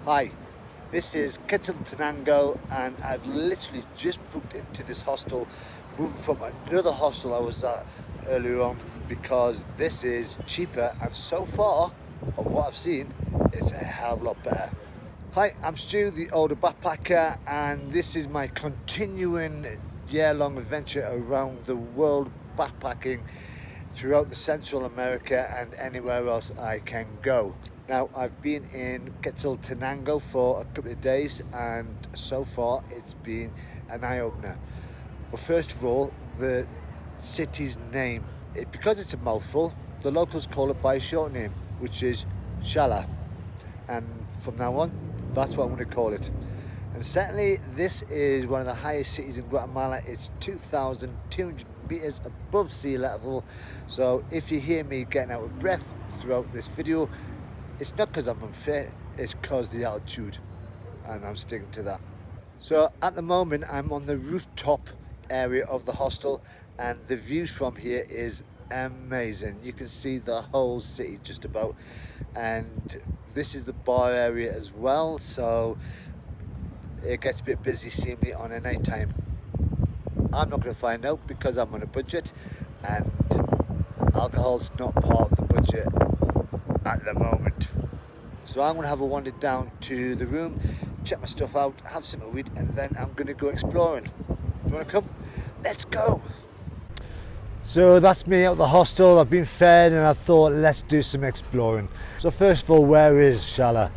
Hi, this is Quetzaltenango and I've literally just booked into this hostel, moving from another hostel I was at earlier on because this is cheaper and so far, of what I've seen, it's a hell of a lot better. Hi, I'm Stu, the older backpacker, and this is my continuing year-long adventure around the world backpacking throughout the Central America and anywhere else I can go. Now, I've been in Quetzaltenango for a couple of days and so far it's been an eye-opener. But first of all, the city's name. Because it's a mouthful, the locals call it by a short name, which is Xala. And from now on, that's what I'm going to call it. And certainly, this is one of the highest cities in Guatemala. It's 2,200 meters above sea level. So if you hear me getting out of breath throughout this video, it's not because I'm unfit, it's because the altitude, and I'm sticking to that. So at the moment, I'm on the rooftop area of the hostel, and the views from here is amazing. You can see the whole city just about, and this is the bar area as well, so it gets a bit busy seeing me on a night time. I'm not going to find out because I'm on a budget and alcohol's not part of the budget at the moment. So I'm going to have a wander down to the room, check my stuff out, have some to eat, and then I'm going to go exploring. You want to come? Let's go! So that's me out the hostel. I've been fed and I thought let's do some exploring. So first of all, where is Xala?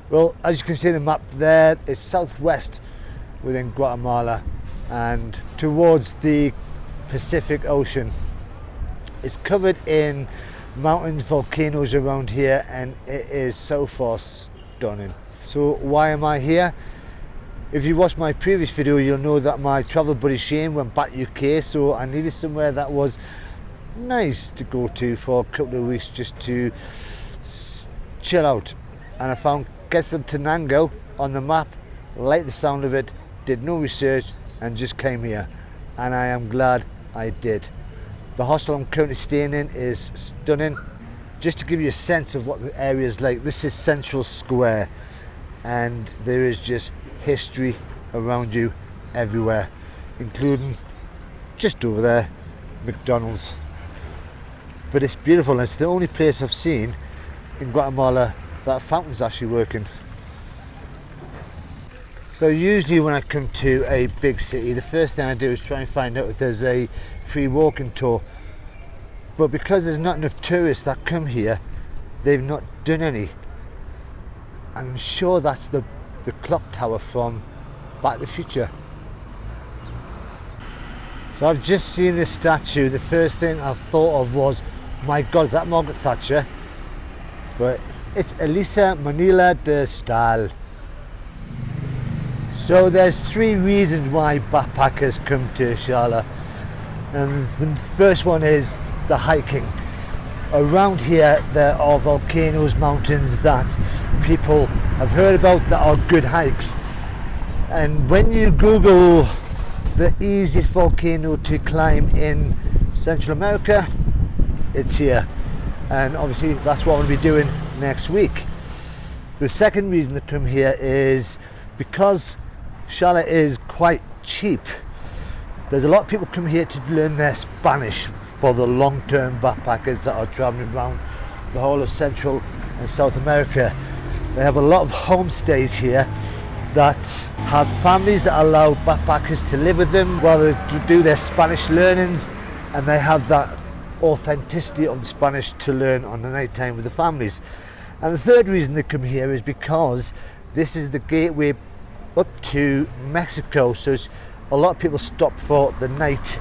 Well, as you can see on the map there, it's southwest within Guatemala and towards the Pacific Ocean. It's covered in mountains, volcanoes around here, and it is so far stunning. So why am I here? If you watched my previous video, you'll know that my travel buddy Shane went back to UK, so I needed somewhere that was nice to go to for a couple of weeks just to chill out. And I found Quetzaltenango on the map, liked the sound of it, did no research and just came here, and I am glad I did. The hostel I'm currently staying in is stunning. Just to give you a sense of what the area is like, this is Central Square and there is just history around you everywhere, including just over there, McDonald's. But it's beautiful and it's the only place I've seen in Guatemala that fountain's actually working. So usually when I come to a big city, the first thing I do is try and find out if there's a free walking tour. But because there's not enough tourists that come here, they've not done any. I'm sure that's the clock tower from Back to the Future. So I've just seen this statue. The first thing I thought of was, my God, is that Margaret Thatcher? But it's Elisa Manila de Stal. So there's three reasons why backpackers come to Xala. And the first one is the hiking. Around here there are volcanoes, mountains that people have heard about that are good hikes. And when you Google the easiest volcano to climb in Central America, it's here. And obviously that's what I'm going to be doing next week. The second reason to come here is because Xala is quite cheap. There's a lot of people come here to learn their Spanish for the long-term backpackers that are traveling around the whole of Central and South America. They have a lot of homestays here that have families that allow backpackers to live with them while they do their Spanish learnings, and they have that authenticity of the Spanish to learn on the night time with the families. And the third reason they come here is because this is the gateway up to Mexico, so a lot of people stop for the night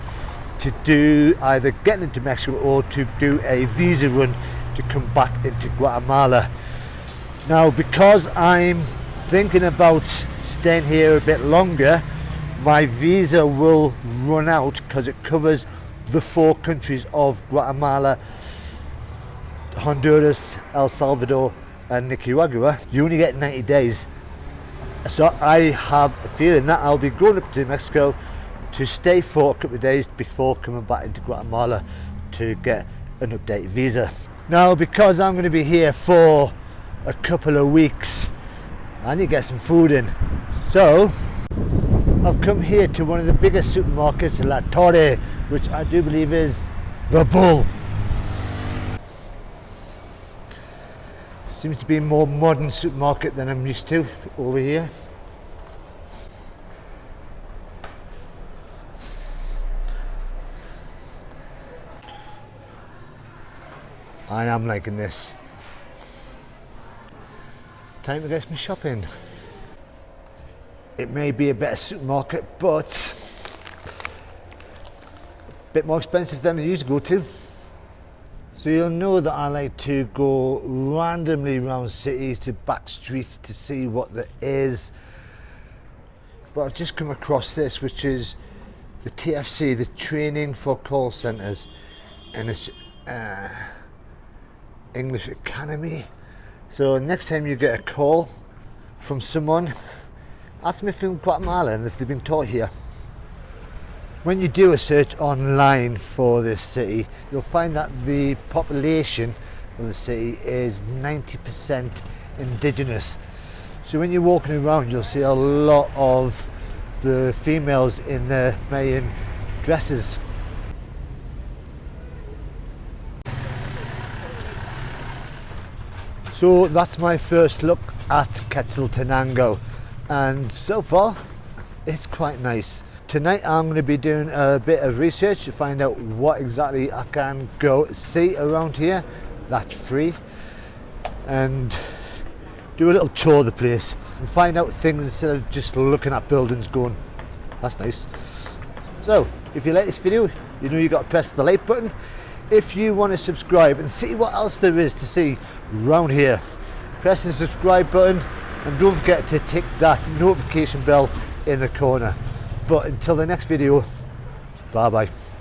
to do either get into Mexico or to do a visa run to come back into Guatemala. Now, because I'm thinking about staying here a bit longer, my visa will run out because it covers the 4 countries of Guatemala, Honduras, El Salvador and Nicaragua. You only get 90 days. So I have a feeling that I'll be going up to Mexico to stay for a couple of days before coming back into Guatemala to get an updated visa. Now, because I'm going to be here for a couple of weeks, and you get some food in. So I've come here to one of the biggest supermarkets, La Torre, which I do believe is the Bull. Seems to be a more modern supermarket than I'm used to over here. I am liking this. Time to get some shopping. It may be a better supermarket, but a bit more expensive than I used to go to. So you'll know that I like to go randomly around cities to back streets to see what there is. But I've just come across this, which is the TFC, the Training for Call Centres, and it's English Academy. So next time you get a call from someone, ask them if they're from Guatemala and if they've been taught here. When you do a search online for this city, you'll find that the population of the city is 90% indigenous. So when you're walking around, you'll see a lot of the females in their Mayan dresses. So that's my first look at Quetzaltenango, and so far it's quite nice. Tonight I'm going to be doing a bit of research to find out what exactly I can go see around here that's free, and do a little tour of the place and find out things instead of just looking at buildings going, that's nice. So if you like this video, you know you got to press the like button. If you want to subscribe and see what else there is to see around here, press the subscribe button and don't forget to tick that notification bell in the corner. But until the next video, bye bye.